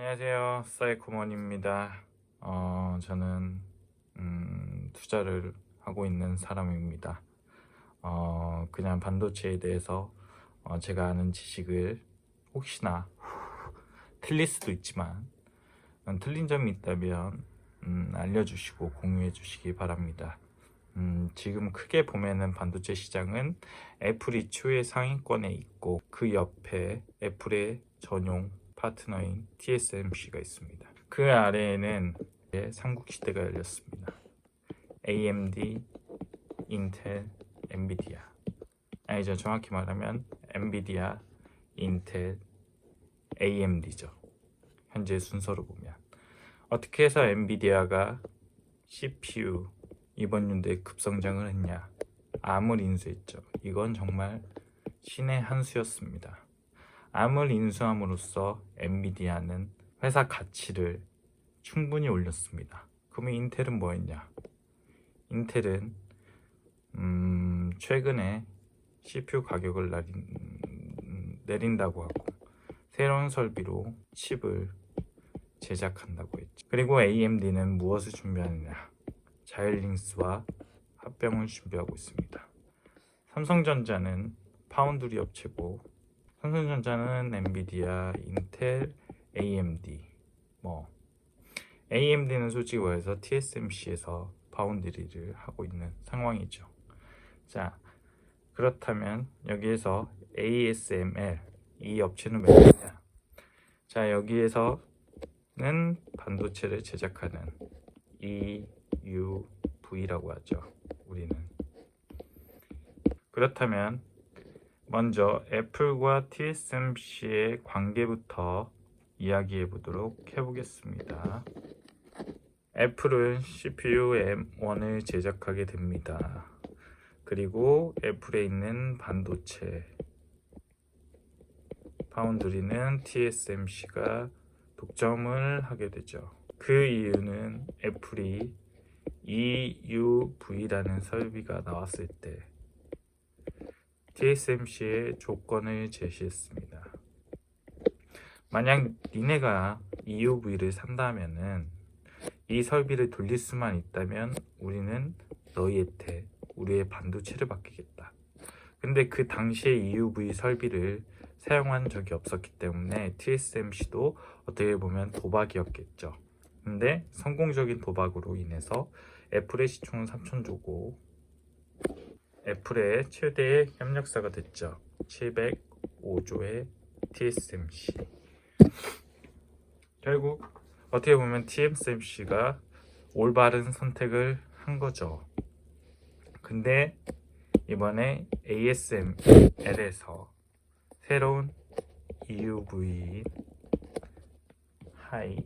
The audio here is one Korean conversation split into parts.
안녕하세요. 사이코먼입니다. 저는 투자를 하고 있는 사람입니다. 그냥 반도체에 대해서 제가 아는 지식을 혹시나 틀릴 수도 있지만 틀린 점이 있다면 알려주시고 공유해 주시기 바랍니다. 지금 크게 보면은 반도체 시장은 애플이 추의 상위권에 있고 그 옆에 애플의 전용 파트너인 TSMC가 있습니다. 그 아래에는 삼국시대가 열렸습니다. AMD, 인텔, 엔비디아. 아니죠. 정확히 말하면 엔비디아, 인텔, AMD죠. 현재 순서로 보면. 어떻게 해서 엔비디아가 CPU 이번 연도에 급성장을 했냐? 암을 인수했죠. 이건 정말 신의 한 수였습니다. 암을 인수함으로써 엔비디아는 회사 가치를 충분히 올렸습니다. 그러면 인텔은 뭐 했냐? 인텔은 최근에 CPU 가격을 내린다고 하고 새로운 설비로 칩을 제작한다고 했죠. 그리고 AMD는 무엇을 준비하느냐? 자이링스와 합병을 준비하고 있습니다. 삼성전자는 파운드리 업체고 삼성전자는 엔비디아, 인텔, AMD AMD는 솔직히 말해서 TSMC에서 파운드리를 하고 있는 상황이죠. 자, 그렇다면 여기에서 ASML 이 업체는 몇 개냐? 자, 여기에서는 반도체를 제작하는 EUV라고 하죠. 우리는. 그렇다면 먼저 애플과 TSMC의 관계부터 이야기해 보도록 해보겠습니다. 애플은 CPU M1을 제작하게 됩니다. 그리고 애플에 있는 반도체 파운드리는 TSMC가 독점을 하게 되죠. 그 이유는 애플이 EUV라는 설비가 나왔을 때 TSMC의 조건을 제시했습니다. 만약 니네가 EUV를 산다면은 이 설비를 돌릴 수만 있다면 우리는 너희한테 우리의 반도체를 맡기겠다. 근데 그 당시에 EUV 설비를 사용한 적이 없었기 때문에 TSMC도 어떻게 보면 도박이었겠죠. 근데 성공적인 도박으로 인해서 애플의 시총은 3천조고 애플의 최대의 협력사가 됐죠. 705조의 TSMC. 결국 어떻게 보면 TSMC가 올바른 선택을 한 거죠. 근데 이번에 ASML에서 새로운 EUV 하이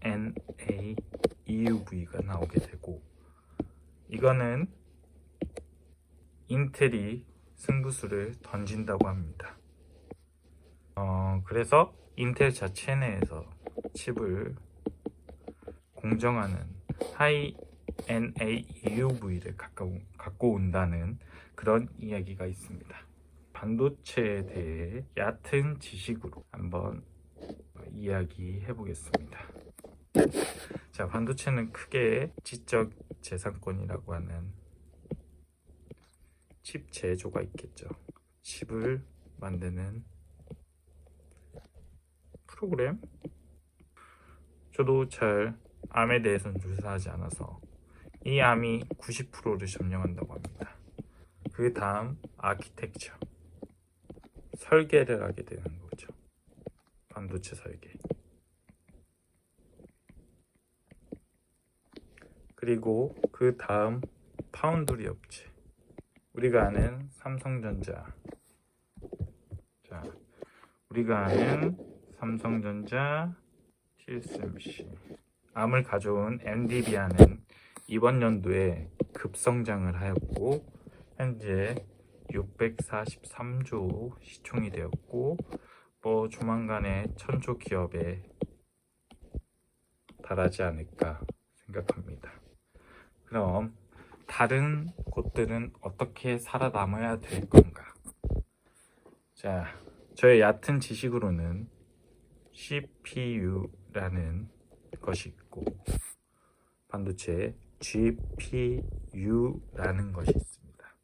NA EUV가 나오게 되고 이거는 인텔이 승부수를 던진다고 합니다. 그래서 인텔 자체 내에서 칩을 공정하는 하이 NA EUV를 갖고 온다는 그런 이야기가 있습니다. 반도체에 대해 얕은 지식으로 한번 이야기해 보겠습니다. 자, 반도체는 크게 지적 재산권이라고 하는 칩 제조가 있겠죠. 칩을 만드는 프로그램? 저도 잘 암에 대해서는 조사하지 않아서 이 암이 90%를 점령한다고 합니다. 그 다음 아키텍처 설계를 하게 되는 거죠. 반도체 설계. 그리고 그 다음 파운드리 업체. 우리가 아는 삼성전자. 자, 우리가 아는 삼성전자, TSMC. 암을 가져온 엔비디아는 이번 연도에 급성장을 하였고 현재 643조 시총이 되었고 조만간에 1000조 기업에 달하지 않을까 생각합니다. 그럼 다른 곳들은 어떻게 살아남아야 될 건가? 자, 저의 얕은 지식으로는 CPU라는 것이 있고 반도체에 GPU라는 것이 있습니다.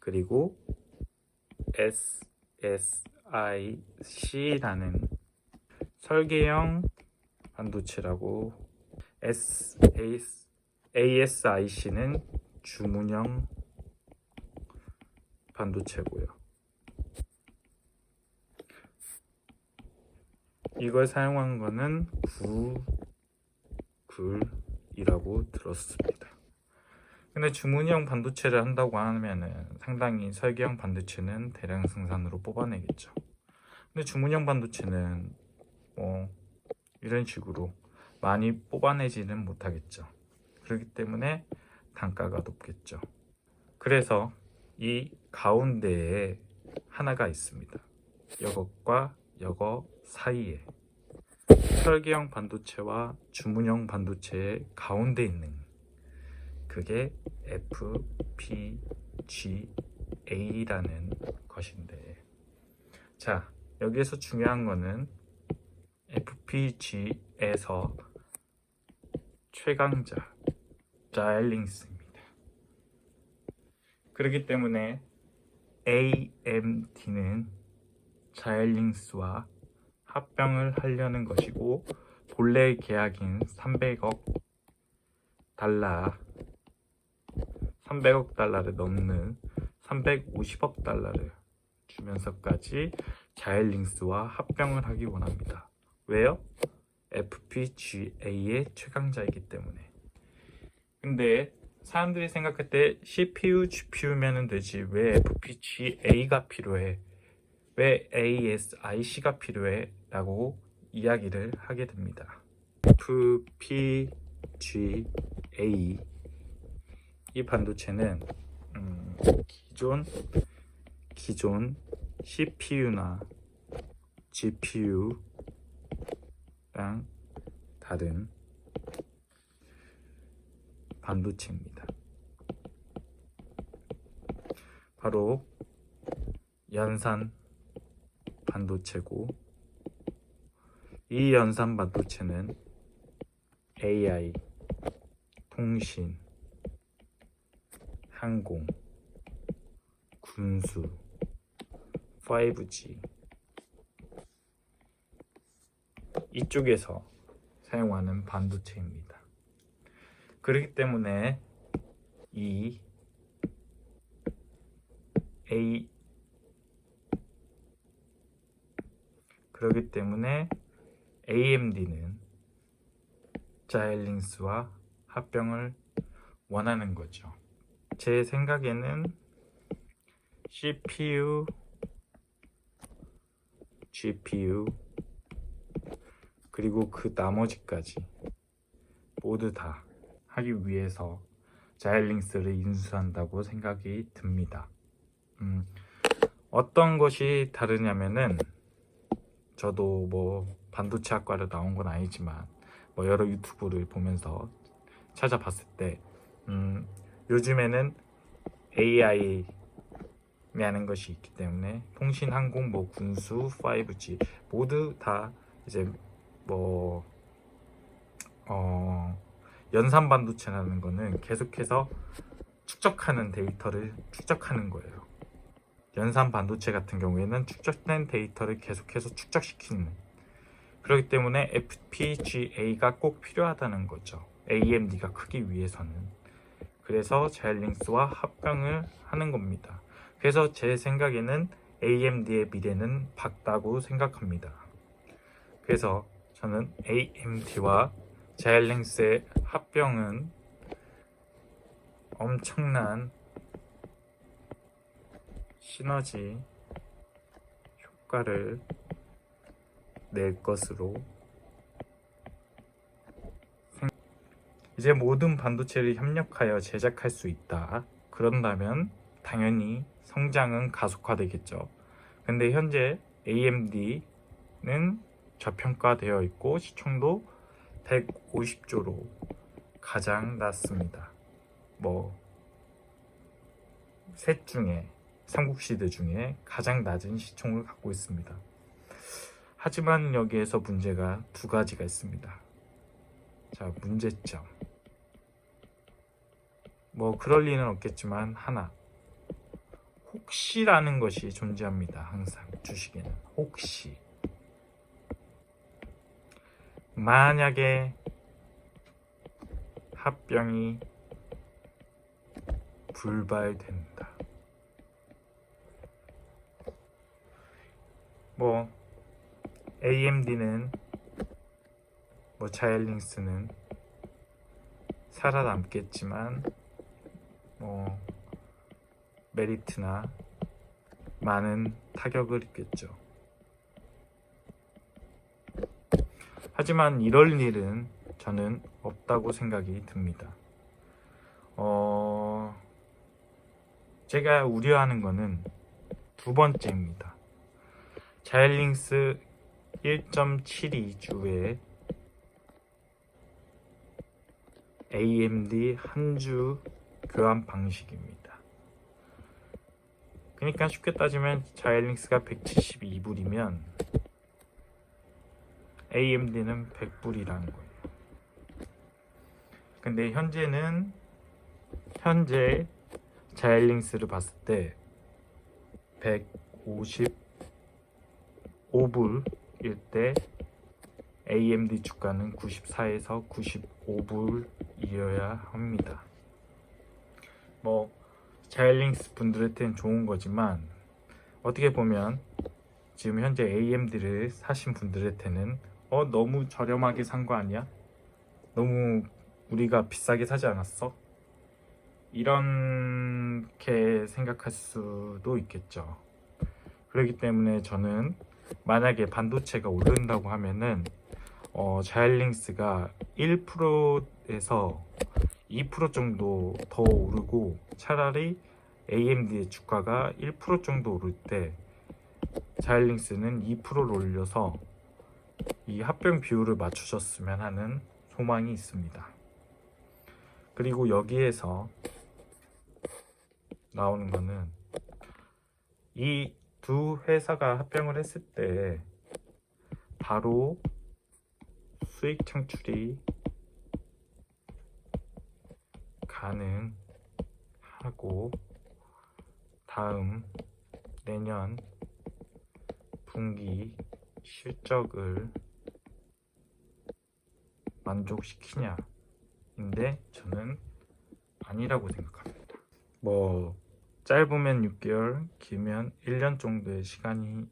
그리고 SSIC라는 설계형 반도체라고, ASIC는 주문형 반도체고요. 이걸 사용한 거는 구글이라고 들었습니다. 근데 주문형 반도체를 한다고 하면은 상당히 설계형 반도체는 대량 생산으로 뽑아내겠죠. 근데 주문형 반도체는 뭐 이런 식으로 많이 뽑아내지는 못하겠죠. 그렇기 때문에 단가가 높겠죠. 그래서 이 가운데에 하나가 있습니다. 이것과 이거 사이에 설계형 반도체와 주문형 반도체의 가운데 있는 그게 FPGA라는 것인데, 자, 여기에서 중요한 거는 FPGA에서 최강자 자일링스입니다. 그렇기 때문에 AMD는 자일링스와 합병을 하려는 것이고, 본래 계약인 300억 달러를 넘는 350억 달러를 주면서까지 자일링스와 합병을 하기 원합니다. 왜요? FPGA의 최강자이기 때문에. 근데 사람들이 생각할 때 CPU, GPU면 되지 왜 FPGA가 필요해? 왜 ASIC가 필요해? 라고 이야기를 하게 됩니다. FPGA 이 반도체는 기존 CPU나 GPU랑 다른 반도체입니다. 바로 연산 반도체고, 이 연산 반도체는 AI, 통신, 항공, 군수, 5G 이쪽에서 사용하는 반도체입니다. 그렇기 때문에 이 AMD는 자일링스와 합병을 원하는 거죠. 제 생각에는 CPU, GPU 그리고 그 나머지까지 모두 다 하기 위해서 자일링스를 인수한다고 생각이 듭니다. 어떤 것이 다르냐면은, 저도 뭐 반도체 학과를 나온 건 아니지만 뭐 여러 유튜브를 보면서 찾아봤을 때 요즘에는 AI라는 것이 있기 때문에 통신, 항공, 뭐 군수, 5G 모두 다 이제 뭐 연산 반도체라는 거는 계속해서 축적하는 데이터를 축적하는 거예요. 연산 반도체 같은 경우에는 축적된 데이터를 계속해서 축적시키는, 그렇기 때문에 FPGA가 꼭 필요하다는 거죠. AMD가 크기 위해서는. 그래서 자일링스와 합병을 하는 겁니다. 그래서 제 생각에는 AMD의 미래는 밝다고 생각합니다. 그래서 저는 AMD와 자일링스의 합병은 엄청난 시너지 효과를 낼 것으로 이제 모든 반도체를 협력하여 제작할 수 있다. 그런다면 당연히 성장은 가속화되겠죠. 근데 현재 AMD는 저평가되어 있고 시총도 150조로 가장 낮습니다. 뭐 셋 중에 삼국시대 중에 가장 낮은 시총을 갖고 있습니다. 하지만 여기에서 문제가 두 가지가 있습니다. 자, 문제점. 뭐 그럴 리는 없겠지만 하나. 혹시라는 것이 존재합니다. 항상 주식에는 혹시. 만약에 합병이 불발된다. 뭐 AMD는 뭐 자이언닉스는 살아남겠지만 뭐 메리트나 많은 타격을 입겠죠. 하지만 이럴 일은 저는 없다고 생각이 듭니다. 제가 우려하는 거는 두 번째입니다. 자이언닉스 1.72주에 AMD 한 주 교환 방식입니다. 그러니까 쉽게 따지면 자이언닉스가 172불이면 AMD는 100불이라는 거예요. 근데 현재 자이언닉스를 봤을 때 155불일 때 AMD 주가는 94에서 95불이어야 합니다. 뭐 자이언닉스 분들한테는 좋은 거지만 어떻게 보면 지금 현재 AMD를 사신 분들한테는 너무 저렴하게 산 거 아니야? 너무 우리가 비싸게 사지 않았어? 이렇게 생각할 수도 있겠죠. 그렇기 때문에 저는 만약에 반도체가 오른다고 하면은 자이언닉스가 1%에서 2% 정도 더 오르고 차라리 AMD의 주가가 1% 정도 오를 때 자이언닉스는 2%를 올려서 이 합병 비율을 맞추셨으면 하는 소망이 있습니다. 그리고 여기에서 나오는 거는 이 두 회사가 합병을 했을 때 바로 수익 창출이 가능하고 다음 내년 분기 실적을 만족시키냐인데 저는 아니라고 생각합니다. 뭐 짧으면 6개월, 길면 1년 정도의 시간이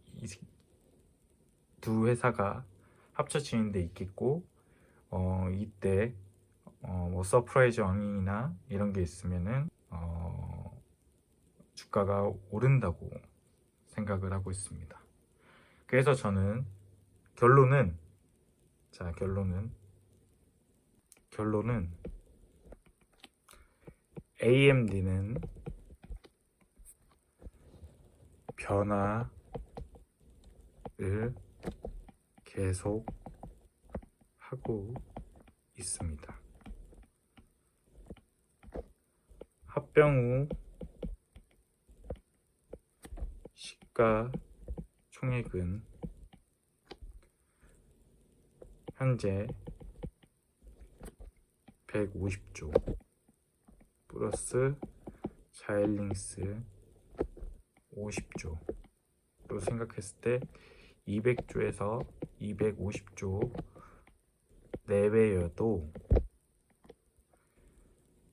두 회사가 합쳐지는 데 있겠고 이때 뭐 서프라이즈 어닝이나 이런 게 있으면은 주가가 오른다고 생각을 하고 있습니다. 그래서 저는 결론은 AMD는 변화를 계속 하고 있습니다. 합병 후 시가총액은 현재 150조 플러스 자이언닉스 50조로 생각했을 때 200조에서 250조 내외여도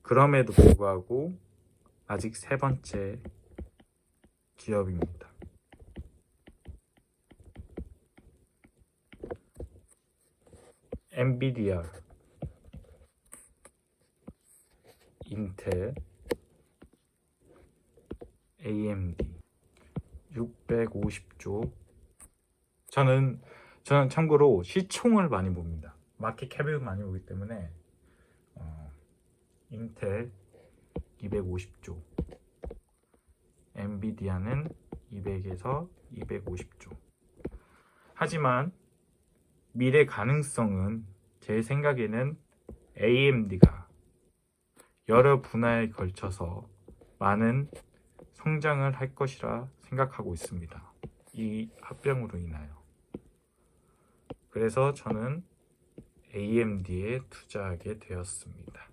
그럼에도 불구하고 아직 세 번째 기업입니다. 엔비디아, 인텔, AMD 650조. 저는 참고로 시총을 많이 봅니다. 마켓캡을 많이 보기 때문에 인텔 250조, 엔비디아는 200에서 250조. 하지만 미래 가능성은 제 생각에는 AMD가 여러 분야에 걸쳐서 많은 성장을 할 것이라 생각하고 있습니다. 이 합병으로 인하여. 그래서 저는 AMD에 투자하게 되었습니다.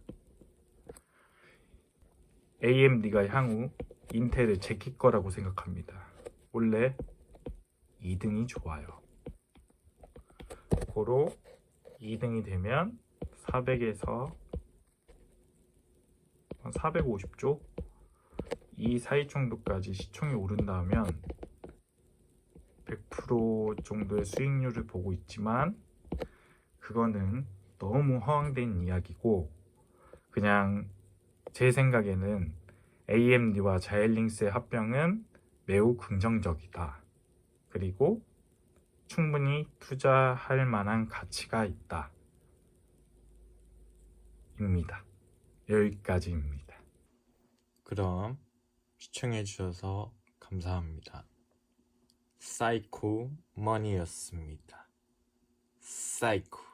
AMD가 향후 인텔을 제낄 거라고 생각합니다. 원래 2등이 좋아요. 고로 2등이 되면 400에서 450조 이 사이 정도까지 시총이 오른다면 100% 정도의 수익률을 보고 있지만 그거는 너무 허황된 이야기고, 그냥 제 생각에는 AMD와 자이링스의 합병은 매우 긍정적이다. 그리고 충분히 투자할 만한 가치가 있다. 입니다. 여기까지입니다. 그럼 시청해주셔서 감사합니다. 사이코 머니였습니다. 사이코.